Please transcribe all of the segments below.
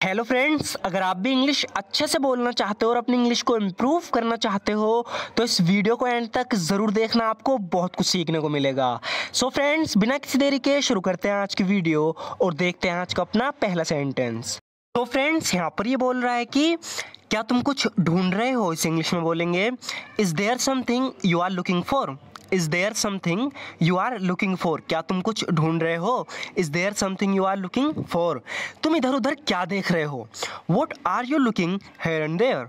Hello friends, अगर आप भी इंग्लिश अच्छे से बोलना चाहते हो और अपनी इंग्लिश को इम्प्रूव करना चाहते हो तो इस वीडियो को एंड तक ज़रूर देखना, आपको बहुत कुछ सीखने को मिलेगा। सो फ्रेंड्स, बिना किसी देरी के शुरू करते हैं आज की वीडियो और देखते हैं आज का अपना पहला सेंटेंस। तो फ्रेंड्स, यहाँ पर ये बोल रहा है कि क्या तुम कुछ ढूंढ रहे हो। इस इंग्लिश में बोलेंगे is there something you are looking for. Is there something you are looking for, क्या तुम कुछ ढूंढ रहे हो। Is there something you are looking for, तुम इधर उधर क्या देख रहे हो। What are you looking here and there.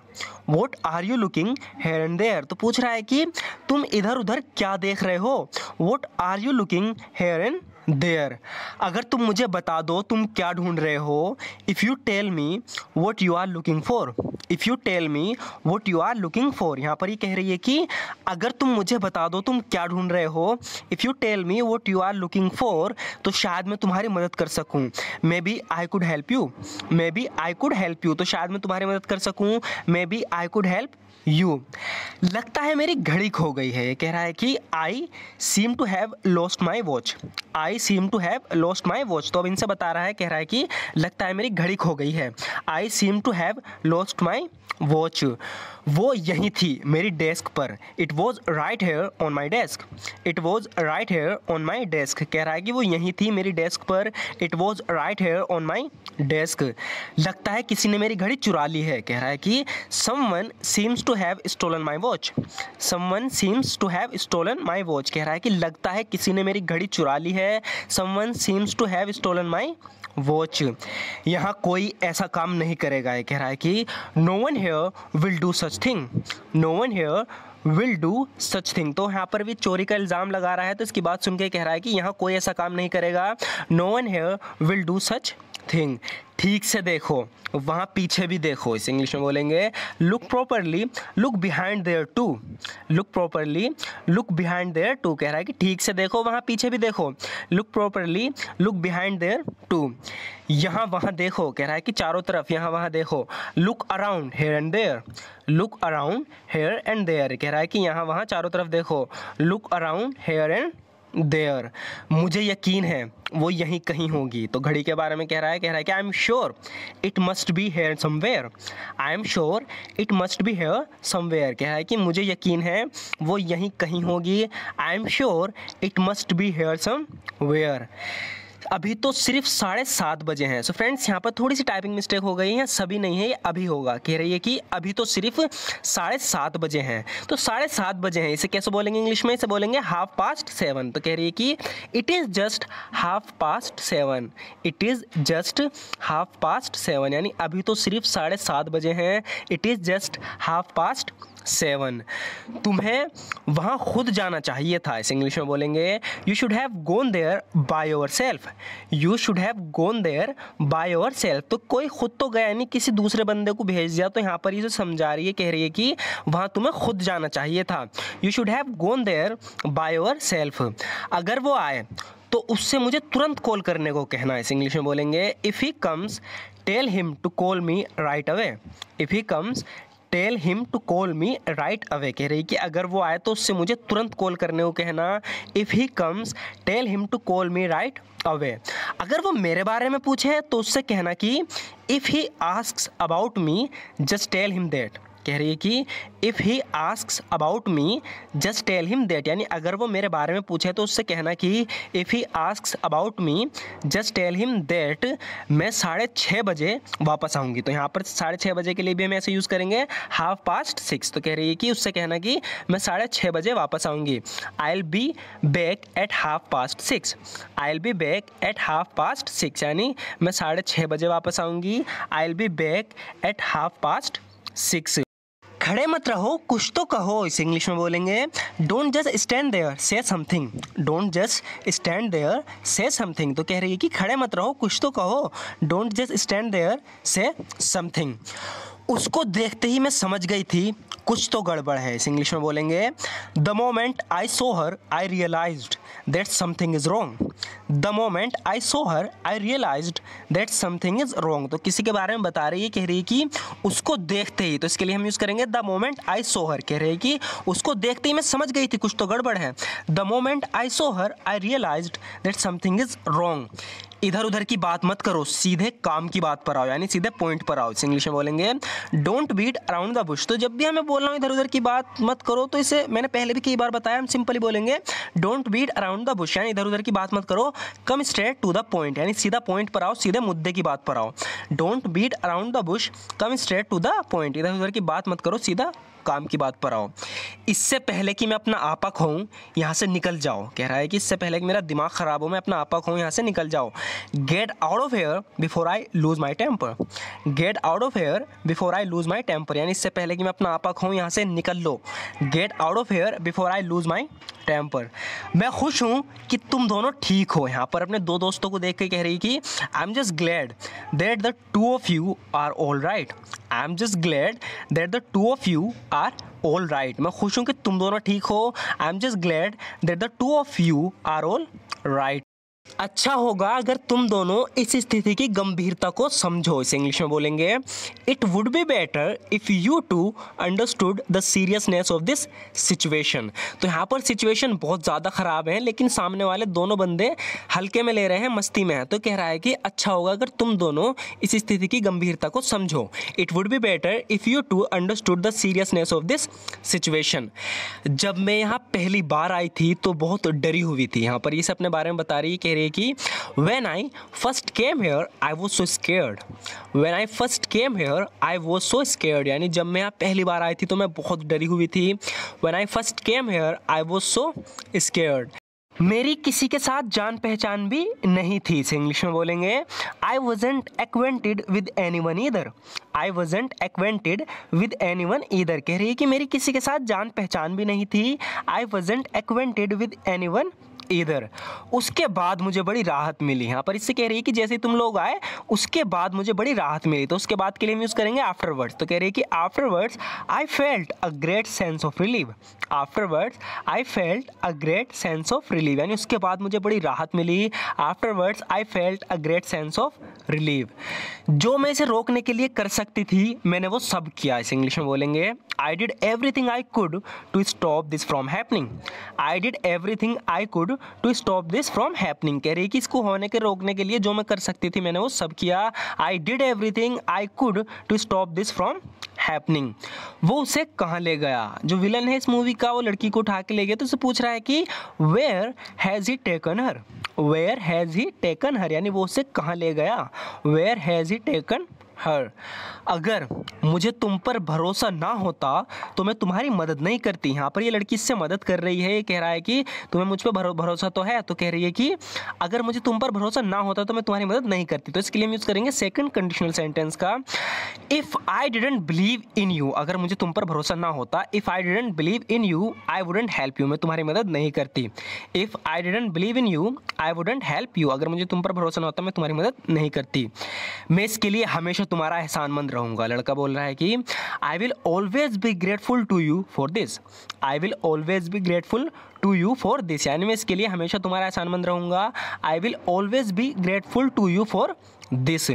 What are you looking here and there, तो पूछ रहा है कि तुम इधर उधर क्या देख रहे हो। What are you looking here and there, अगर तुम मुझे बता दो तुम क्या ढूंढ रहे हो। If you tell me what you are looking for. If you tell me what you are looking for, यहाँ पर ये कह रही है कि अगर तुम मुझे बता दो तुम क्या ढूंढ रहे हो। If you tell me what you are looking for, तो शायद मैं तुम्हारी मदद कर सकूँ। Maybe I could help you. Maybe I could help you, तो शायद मैं तुम्हारी मदद कर सकूँ। Maybe I could help you. लगता है मेरी घड़ी खो गई है, ये कह रहा है कि I seem to have lost my watch. I seem to have lost my watch, तो अब इनसे बता रहा है, कह रहा है कि लगता है मेरी घड़ी खो गई है। I seem to have lost my watch, वो यहीं थी मेरी डेस्क पर। It was right here on my desk. It was right here on my desk, कह रहा है कि वो यहीं थी मेरी डेस्क पर। It was right here on my desk. लगता है किसी ने मेरी घड़ी चुरा ली है, कह रहा है कि someone seems to have stolen my watch. Someone seems to have stolen my watch, कह रहा है कि लगता है किसी ने मेरी घड़ी चुरा ली है। Someone seems to have stolen my watch, यहाँ कोई ऐसा काम नहीं करेगा, ये कह रहा है कि no one here will do such thing. No one here will do such thing, तो यहाँ पर भी चोरी का इल्ज़ाम लगा रहा है, तो इसकी बात सुन के कह रहा है कि यहाँ कोई ऐसा काम नहीं करेगा। No one here will do such thing, ठीक से देखो, वहाँ पीछे भी देखो। इस इंग्लिश में बोलेंगे look properly, look behind there too. Look properly, look behind there too, कह रहा है कि ठीक से देखो, वहाँ पीछे भी देखो। Look properly, look behind there too, यहाँ वहाँ देखो, कह रहा है कि चारों तरफ यहाँ वहाँ देखो। Look around here and there. Look around here and there, कह रहा है कि यहाँ वहाँ चारों तरफ देखो। Look around here and there, मुझे यकीन है वो यहीं कहीं होगी। तो घड़ी के बारे में कह रहा है कि I am sure it must be here somewhere. I am sure it must be here somewhere, कह रहा है कि मुझे यकीन है वो यहीं कहीं होगी। I am sure it must be here somewhere. अभी तो सिर्फ 7:30 बजे हैं। सो फ्रेंड्स, यहाँ पर थोड़ी सी टाइपिंग मिस्टेक हो गई है, सभी नहीं है, ये अभी होगा। कह रही है कि अभी तो सिर्फ 7:30 बजे हैं, तो 7:30 बजे हैं, इसे कैसे बोलेंगे इंग्लिश में। इसे बोलेंगे 7:30, तो कह रही है कि it is just 7:30। It is just 7:30, यानी अभी तो सिर्फ 7:30 बजे हैं। It is just 7:30। तुम्हें वहाँ खुद जाना चाहिए था। इस इंग्लिश में बोलेंगे you should have gone there by yourself. You should have gone there by yourself, तो कोई खुद तो गया नहीं, किसी दूसरे बंदे को भेज दिया। तो यहाँ पर ये जो समझा रही है, कह रही है कि वहाँ तुम्हें खुद जाना चाहिए था। You should have gone there by yourself, अगर वो आए तो उससे मुझे तुरंत कॉल करने को कहना। इस इंग्लिश में बोलेंगे if he comes tell him to call me right away. If he comes tell him to call me right away, कह रही कि अगर वो आए तो उससे मुझे तुरंत कॉल करने को कहना। If he comes tell him to call me right away, अगर वो मेरे बारे में पूछे तो उससे कहना कि if he asks about me just tell him that. कह रही है कि if he asks about me just tell him that, यानी अगर वो मेरे बारे में पूछे तो उससे कहना कि if he asks about me just tell him that मैं 6:30 बजे वापस आऊँगी। तो यहाँ पर 6:30 बजे के लिए भी हम ऐसे यूज़ करेंगे 6:30। तो कह रही है कि उससे कहना कि मैं 6:30 बजे वापस आऊँगी। I will be back at 6:30। I will be back at 6:30, यानी मैं 6:30 बजे वापस आऊँगी। I will be back at 6:30। खड़े मत रहो, कुछ तो कहो। इस इंग्लिश में बोलेंगे don't just stand there, say something. Don't just stand there, say something, तो कह रही है कि खड़े मत रहो, कुछ तो कहो। Don't just stand there, say something. उसको देखते ही मैं समझ गई थी कुछ तो गड़बड़ है। इस इंग्लिश में बोलेंगे the moment I saw her I realised that something is wrong. The moment I saw her I realised that something is wrong. तो किसी के बारे में बता रही है, कह रही है कि उसको देखते ही, तो इसके लिए हम यूज़ करेंगे द मोमेंट आई सो हर। कह रही है कि उसको देखते ही मैं समझ गई थी कुछ तो गड़बड़ है। The moment I saw her I realised that something is wrong. इधर उधर की बात मत करो, सीधे काम की बात पर आओ, यानी सीधे पॉइंट पर आओ। इस इंग्लिश में बोलेंगे don't beat around the bush. तो जब भी हमें बोल रहा हूँ इधर उधर की बात मत करो, तो इसे मैंने पहले भी कई बार बताया, हम सिंपली बोलेंगे don't beat around the bush, यानी इधर उधर की बात मत करो, come straight to the point, यानी सीधा पॉइंट पर आओ, सीधे मुद्दे की बात पर आओ। Don't beat around the bush, come straight to the point, इधर उधर की बात मत करो, सीधा काम की बात पर आओ। इससे पहले कि मैं अपना आपा खोऊं, यहाँ से निकल जाओ। कह रहा है कि इससे पहले कि मेरा दिमाग खराब हो, मैं अपना आपा खोऊं, यहाँ से निकल जाओ। Get out of here before I lose my temper. Get out of here before I lose my temper, यानी इससे पहले कि मैं अपना आपा खोऊं, यहाँ से निकल लो। Get out of here before I lose my temper. मैं खुश हूँ कि तुम दोनों ठीक हो। यहाँ पर अपने दो दोस्तों को देख के कह रही कि I am just glad that the two of you are all right. I am just glad that the two of you are all right. मैं खुश हूँ कि तुम दोनों ठीक हो। I am just glad that the two of you are all right. अच्छा होगा अगर तुम दोनों इस स्थिति की गंभीरता को समझो। इस इंग्लिश में बोलेंगे it would be better if you to understood the seriousness of this situation. तो यहाँ पर सिचुएशन बहुत ज़्यादा ख़राब है, लेकिन सामने वाले दोनों बंदे हल्के में ले रहे हैं, मस्ती में है। तो कह रहा है कि अच्छा होगा अगर तुम दोनों इस स्थिति की गंभीरता को समझो। It would be better if you to understood the seriousness of this situation. जब मैं यहाँ पहली बार आई थी तो बहुत डरी हुई थी। यहाँ पर इसे अपने बारे में बता रही है, कह रही है कि when I first came here I was so scared. When I first came here I was so scared, यानी जब मैं यहाँ पहली बार आई थी तो मैं बहुत डरी हुई थी। When I first came here I was so scared. मेरी किसी के साथ जान पहचान भी नहीं थी। इसे इंग्लिश में बोलेंगे I wasn't acquainted with anyone either. I wasn't acquainted with anyone either. कह रही है कि मेरी किसी के साथ जान पहचान भी नहीं थी। I wasn't acquainted with anyone इधर। उसके बाद मुझे बड़ी राहत मिली। यहाँ पर इससे कह रही है कि जैसे तुम लोग आए उसके बाद मुझे बड़ी राहत मिली। तो उसके बाद के लिए हम यूज़ करेंगे आफ्टरवर्ड्स। तो कह रही है कि afterwards I felt a great sense of relief. Afterwards I felt a great sense of relief, यानी उसके बाद मुझे बड़ी राहत मिली। Afterwards I felt a great sense of relief. जो मैं इसे रोकने के लिए कर सकती थी मैंने वो सब किया। इस इंग्लिश में बोलेंगे I did everything I could to stop this from happening. I did everything I could to stop this from happening. कह रही है कि इसको होने के रोकने के लिए जो मैं कर सकती थी मैंने वो सब किया। I did everything I could to stop this from happening. वो उसे कहाँ ले गया? जो विलन है इस मूवी का वो लड़की को उठा के ले गया। तो उसे पूछ रहा है कि where has he taken her. Where has he taken her, यानी वो उसे कहाँ ले गया? Where has he taken her. अगर मुझे तुम पर भरोसा ना होता तो मैं तुम्हारी मदद नहीं करती। यहाँ पर ये लड़की इससे मदद कर रही है। ये कह रहा है कि तुम्हें मुझ पर भरोसा तो है, तो कह रही है कि अगर मुझे तुम पर भरोसा ना होता तो मैं तुम्हारी मदद नहीं करती। तो इसके लिए हम यूज़ करेंगे सेकंड कंडीशनल सेंटेंस का, if I didn't believe in you. अगर मुझे तुम पर भरोसा ना होता, if I didn't believe in you I wouldn't help you, मैं तुम्हारी मदद नहीं करती। If I didn't believe in you I wouldn't help you, अगर मुझे तुम पर भरोसा ना होता मैं तुम्हारी मदद नहीं करती। मैं इसके लिए हमेशा तुम्हारा एहसानमंद रहूँगा। लड़का बोल रहा है कि I will always be grateful to you for this. I will always be grateful to you for this, यानी मैं इसके लिए हमेशा तुम्हारा एहसानमंद रहूँगा। I will always be grateful to you for this.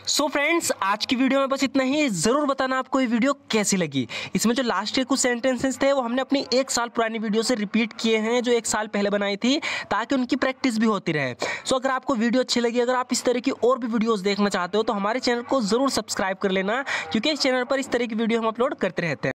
So friends, आज की वीडियो में बस इतना ही। ज़रूर बताना आपको ये वीडियो कैसी लगी। इसमें जो लास्ट के कुछ सेंटेंसेस थे वो हमने अपनी 1 साल पुरानी वीडियो से रिपीट किए हैं जो 1 साल पहले बनाई थी, ताकि उनकी प्रैक्टिस भी होती रहे। सो अगर आपको वीडियो अच्छी लगी, अगर आप इस तरह की और भी वीडियोज़ देखना चाहते हो तो हमारे चैनल को ज़रूर सब्सक्राइब कर लेना, क्योंकि इस चैनल पर इस तरह की वीडियो हम अपलोड करते रहते हैं।